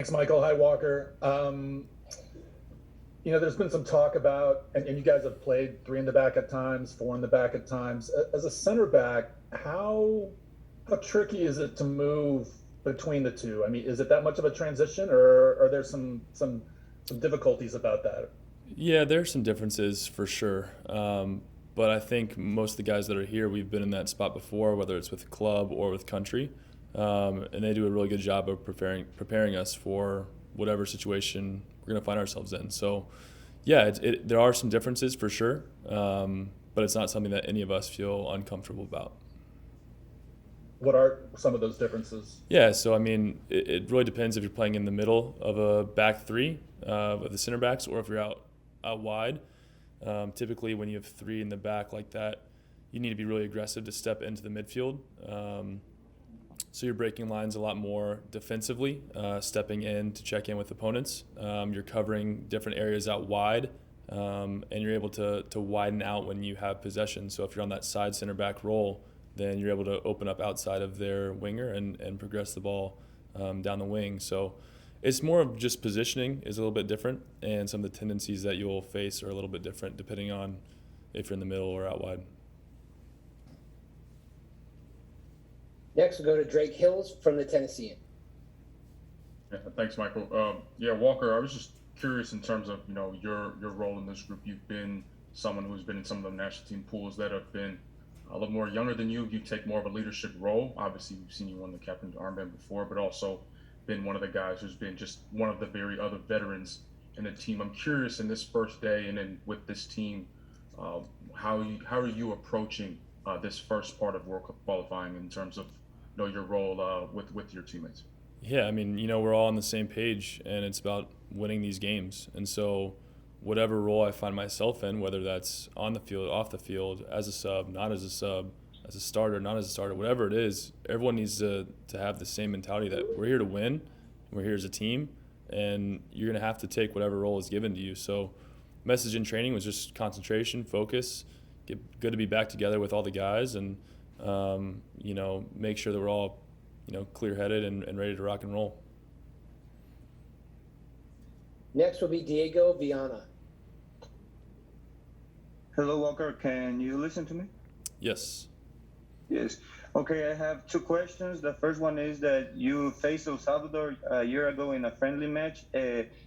Thanks, Michael. Hi, Walker. There's been some talk about, and you guys have played three in the back at times, four in the back at times. As a center back, how tricky is it to move between the two? I mean, is it that much of a transition, or are there some difficulties about that? Yeah, there's some differences for sure. But I think most of the guys that are here, we've been in that spot before, whether it's with club or with country, and they do a really good job of preparing us for whatever situation we're going to find ourselves in. So, yeah, there are some differences for sure, but it's not something that any of us feel uncomfortable about. What are some of those differences? Yeah, so I mean, it really depends if you're playing in the middle of a back three of the center backs, or if you're out wide. Typically, when you have three in the back like that, you need to be really aggressive to step into the midfield. So you're breaking lines a lot more defensively, stepping in to check in with opponents. You're covering different areas out wide, and you're able to widen out when you have possession. So if you're on that side center back role, then you're able to open up outside of their winger and progress the ball down the wing. So it's more of just positioning is a little bit different, and some of the tendencies that you'll face are a little bit different depending on if you're in the middle or out wide. Next, we'll go to Drake Hills from the Tennessean. Yeah, thanks, Michael. Yeah, Walker, I was just curious in terms of your role in this group. You've been someone who's been in some of the national team pools that have been a little more younger than you. You take more of a leadership role. Obviously, we've seen you win the captain's armband before, but also been one of the guys who's been just one of the very other veterans in the team. I'm curious in this first day and then with this team, how are you approaching this first part of World Cup qualifying in terms of your role with your teammates? Yeah, I mean, we're all on the same page, and it's about winning these games. And so, whatever role I find myself in, whether that's on the field, off the field, as a sub, not as a sub, as a starter, not as a starter, whatever it is, everyone needs to have the same mentality that we're here to win, we're here as a team, and you're going to have to take whatever role is given to you. So, message in training was just concentration, focus, good to be back together with all the guys, and make sure that we're all, clear-headed and ready to rock and roll. Next will be Diego Viana. Hello, Walker. Can you listen to me? Yes. Yes. Okay, I have two questions. The first one is that you faced El Salvador a year ago in a friendly match.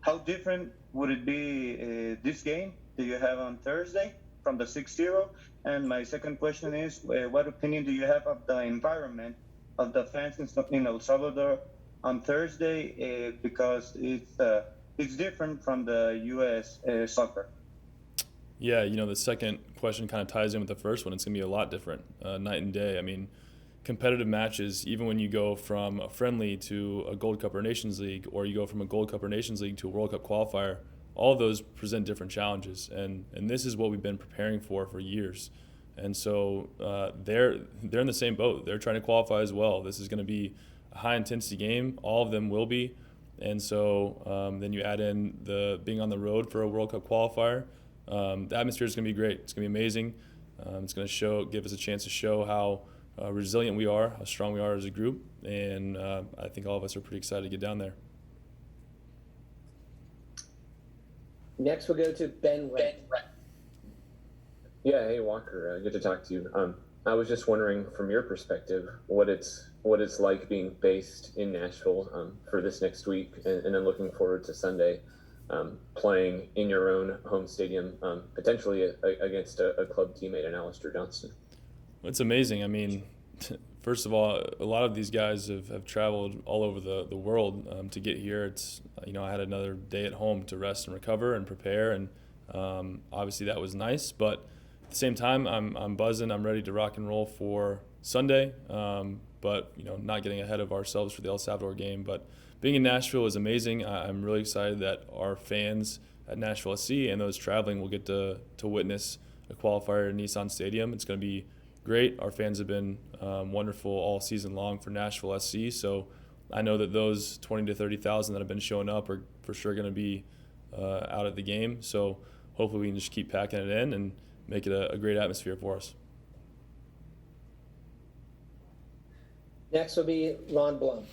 How different would it be this game that you have on Thursday from the 6-0? And my second question is, what opinion do you have of the environment of the fans in El Salvador on Thursday? Because it's different from the U.S. Soccer. Yeah, the second question kind of ties in with the first one. It's going to be a lot different, night and day. I mean, competitive matches, even when you go from a friendly to a Gold Cup or Nations League, or you go from a Gold Cup or Nations League to a World Cup qualifier, all of those present different challenges. And this is what we've been preparing for years. And so they're in the same boat. They're trying to qualify as well. This is going to be a high-intensity game. All of them will be. And so then you add in the being on the road for a World Cup qualifier. The atmosphere is going to be great. It's going to be amazing. It's going to give us a chance to show how resilient we are, how strong we are as a group, and I think all of us are pretty excited to get down there. Next, we'll go to Ben Wright. Yeah, hey Walker, good to talk to you. I was just wondering, from your perspective, what it's like being based in Nashville for this next week, and then looking forward to Sunday, playing in your own home stadium, potentially against a club teammate in Alistair Johnston. It's amazing. I mean, first of all, a lot of these guys have traveled all over the world to get here. It's I had another day at home to rest and recover and prepare, and obviously that was nice, but at the same time, I'm buzzing. I'm ready to rock and roll for Sunday, but not getting ahead of ourselves for the El Salvador game. But being in Nashville is amazing. I'm really excited that our fans at Nashville SC and those traveling will get to witness a qualifier in Nissan Stadium. It's going to be great. Our fans have been wonderful all season long for Nashville SC. So I know that those 20 to 30,000 that have been showing up are for sure going to be out at the game. So hopefully we can just keep packing it in and make it a great atmosphere for us. Next will be Ron Blum.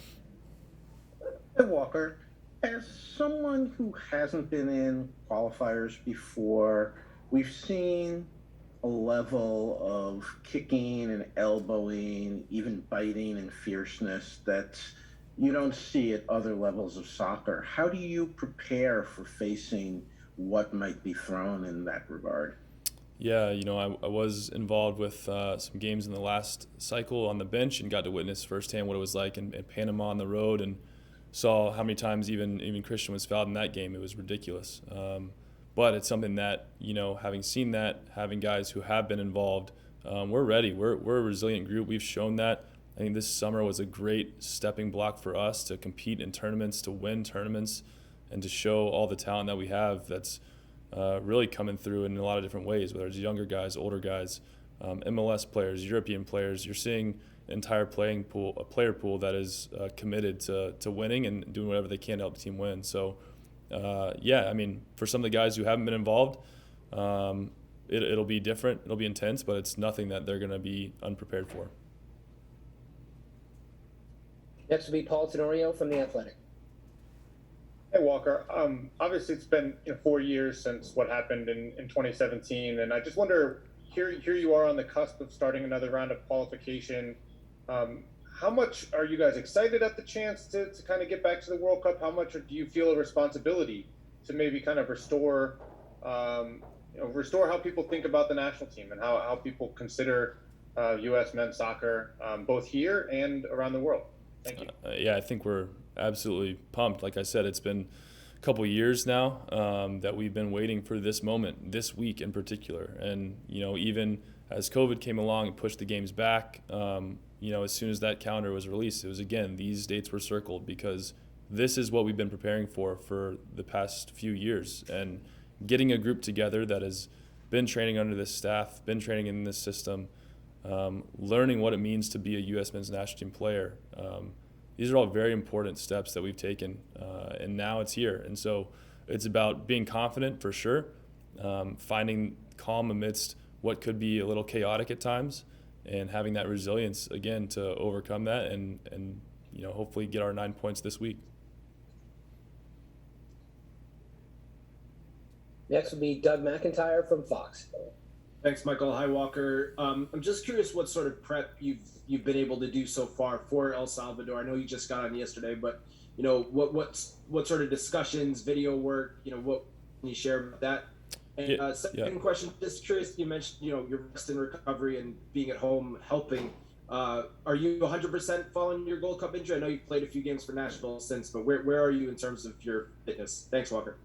Hey, Walker. As someone who hasn't been in qualifiers before, we've seen a level of kicking and elbowing, even biting and fierceness that you don't see at other levels of soccer. How do you prepare for facing what might be thrown in that regard? Yeah, I was involved with some games in the last cycle on the bench and got to witness firsthand what it was like in Panama on the road, and saw how many times even Christian was fouled in that game. It was ridiculous. But it's something that, having seen that, having guys who have been involved, we're ready. We're a resilient group. We've shown that. I think this summer was a great stepping block for us to compete in tournaments, to win tournaments, and to show all the talent that we have that's really coming through in a lot of different ways, whether it's younger guys, older guys, MLS players, European players. You're seeing an entire player pool that is committed to winning and doing whatever they can to help the team win. So, for some of the guys who haven't been involved, it'll be different. It'll be intense, but it's nothing that they're going to be unprepared for. Next will be Paul Tenorio from The Athletic. Hey, Walker. Obviously, it's been 4 years since what happened in 2017, and I just wonder, here you are on the cusp of starting another round of qualification. How much are you guys excited at the chance to kind of get back to the World Cup? How much do you feel a responsibility to maybe kind of restore how people think about the national team and how people consider U.S. men's soccer, both here and around the world? Thank you. I think we're absolutely pumped. Like I said, it's been a couple years now that we've been waiting for this moment, this week in particular. And, even as COVID came along and pushed the games back, as soon as that calendar was released, it was, again, these dates were circled because this is what we've been preparing for the past few years. And getting a group together that has been training under this staff, been training in this system, learning what it means to be a U.S. men's national team player. These are all very important steps that we've taken, and now it's here. And so it's about being confident for sure, finding calm amidst what could be a little chaotic at times, and having that resilience, again, to overcome that and hopefully get our 9 points this week. Next will be Doug McIntyre from Fox. Thanks, Michael. Hi, Walker. I'm just curious what sort of prep you've been able to do so far for El Salvador. I know you just got on yesterday, but what sort of discussions, video work, what can you share about that? And second question, just curious, you mentioned your rest and recovery and being at home helping. Are you 100% following your Gold Cup injury? I know you played a few games for Nashville since, but where are you in terms of your fitness? Thanks, Walker.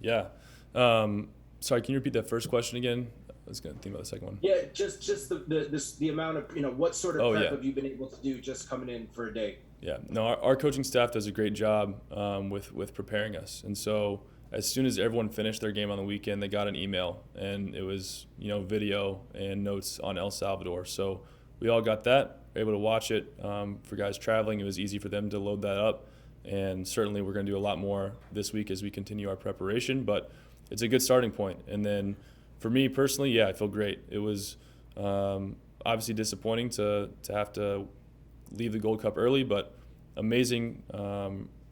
Yeah. Sorry, can you repeat that first question again? I was going to think about the second one. Yeah, just the amount of, what sort of prep have you been able to do just coming in for a day? Yeah, no, our coaching staff does a great job with preparing us. And so as soon as everyone finished their game on the weekend, they got an email, and it was, video and notes on El Salvador. So we all got that, able to watch it. For guys traveling, it was easy for them to load that up. And certainly we're going to do a lot more this week as we continue our preparation, but it's a good starting point. And then for me personally, I feel great. It was obviously disappointing to have to leave the Gold Cup early, but amazing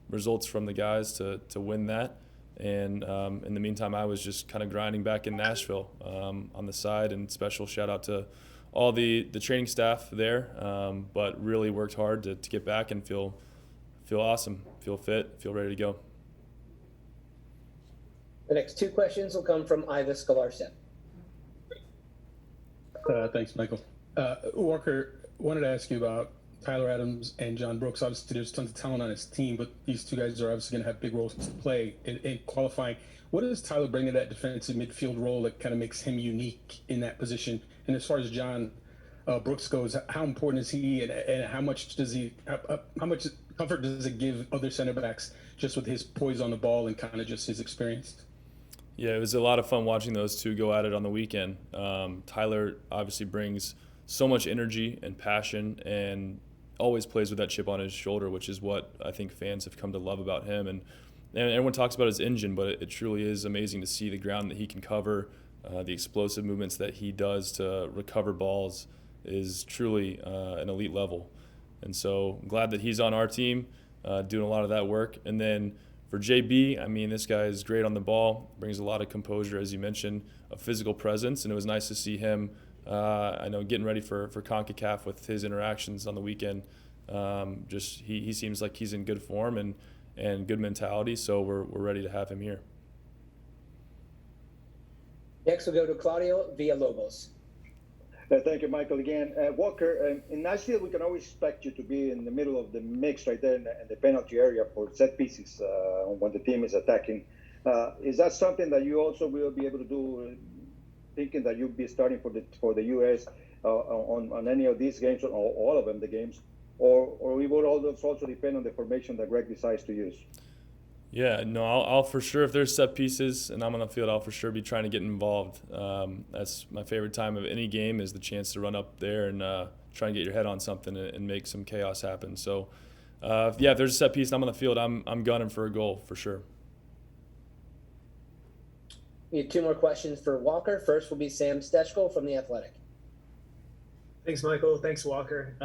results from the guys to win that. And in the meantime, I was just kind of grinding back in Nashville on the side, and special shout out to all the training staff there, but really worked hard to get back and feel awesome, feel fit, feel ready to go. The next two questions will come from Iva Skalarcep. Thanks, Michael. Walker, wanted to ask you about Tyler Adams and John Brooks. Obviously, there's tons of talent on his team, but these two guys are obviously going to have big roles to play in qualifying. What does Tyler bring to that defensive midfield role that kind of makes him unique in that position? And as far as John Brooks goes, how important is he, and how much comfort does it give other center backs just with his poise on the ball and kind of just his experience? Yeah, it was a lot of fun watching those two go at it on the weekend. Tyler obviously brings so much energy and passion and always plays with that chip on his shoulder, which is what I think fans have come to love about him. And everyone talks about his engine, but it truly is amazing to see the ground that he can cover, the explosive movements that he does to recover balls is truly an elite level. And so I'm glad that he's on our team doing a lot of that work. And then For JB, I mean, this guy is great on the ball, brings a lot of composure, as you mentioned, a physical presence, and it was nice to see him, I know, getting ready for CONCACAF with his interactions on the weekend. He seems like he's in good form and good mentality, so we're ready to have him here. Next, we'll go to Claudio Villalobos. Thank you, Michael, again. Walker, in Nashville, we can always expect you to be in the middle of the mix right there in the penalty area for set pieces when the team is attacking. Is that something that you also will be able to do, thinking that you'll be starting for the U.S. On any of these games, or all of them, the games, or we would also depend on the formation that Greg decides to use? Yeah, no, I'll for sure, if there's set pieces and I'm on the field, I'll for sure be trying to get involved. That's my favorite time of any game, is the chance to run up there and try and get your head on something and make some chaos happen. So, if there's a set piece and I'm on the field, I'm gunning for a goal for sure. We have two more questions for Walker. First will be Sam Stechko from The Athletic. Thanks, Michael. Thanks, Walker.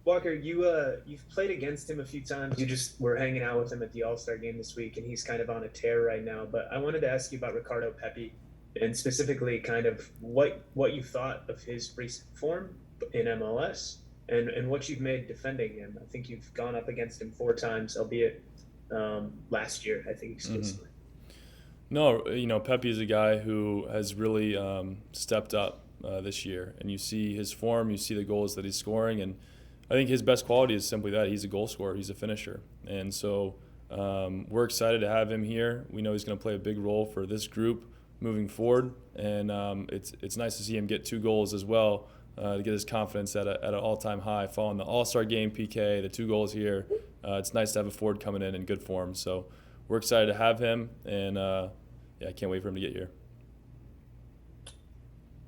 Walker, you've played against him a few times. You just were hanging out with him at the All-Star game this week, and he's kind of on a tear right now. But I wanted to ask you about Ricardo Pepi, and specifically kind of what you thought of his recent form in MLS and what you've made defending him. I think you've gone up against him 4 times, albeit last year, I think, exclusively. Mm-hmm. No, Pepi is a guy who has really stepped up this year, and you see his form, you see the goals that he's scoring, and I think his best quality is simply that he's a goal scorer, he's a finisher, and so we're excited to have him here. We know he's going to play a big role for this group moving forward, and it's nice to see him get 2 goals as well to get his confidence at an all-time high, following the All-Star game PK, the 2 goals here. It's nice to have a forward coming in good form, so we're excited to have him, and I can't wait for him to get here.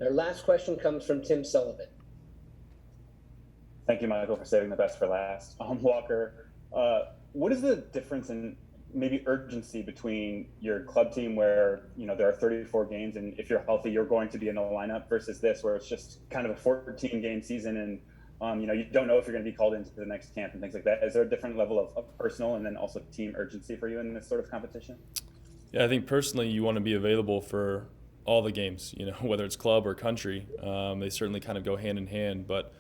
Our last question comes from Tim Sullivan. Thank you, Michael, for saving the best for last. Walker, what is the difference in maybe urgency between your club team, where there are 34 games, and if you're healthy, you're going to be in the lineup, versus this, where it's just kind of a 14-game season, and you don't know if you're going to be called into the next camp and things like that? Is there a different level of personal and then also team urgency for you in this sort of competition? Yeah, I think personally you want to be available for all the games, whether it's club or country. They certainly kind of go hand in hand, but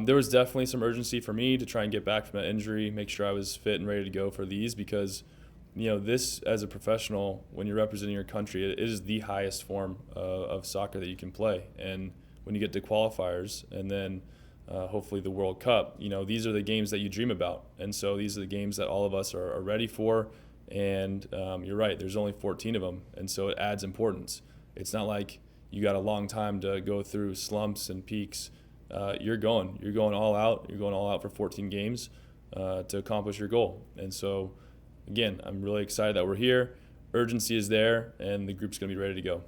there was definitely some urgency for me to try and get back from that injury, make sure I was fit and ready to go for these, because this, as a professional, when you're representing your country, it is the highest form of soccer that you can play. And when you get to qualifiers and then hopefully the World Cup, these are the games that you dream about. And so these are the games that all of us are ready for. And you're right, there's only 14 of them, and so it adds importance. It's not like you got a long time to go through slumps and peaks. You're going all out. You're going all out for 14 games to accomplish your goal. And so, again, I'm really excited that we're here. Urgency is there, and the group's going to be ready to go.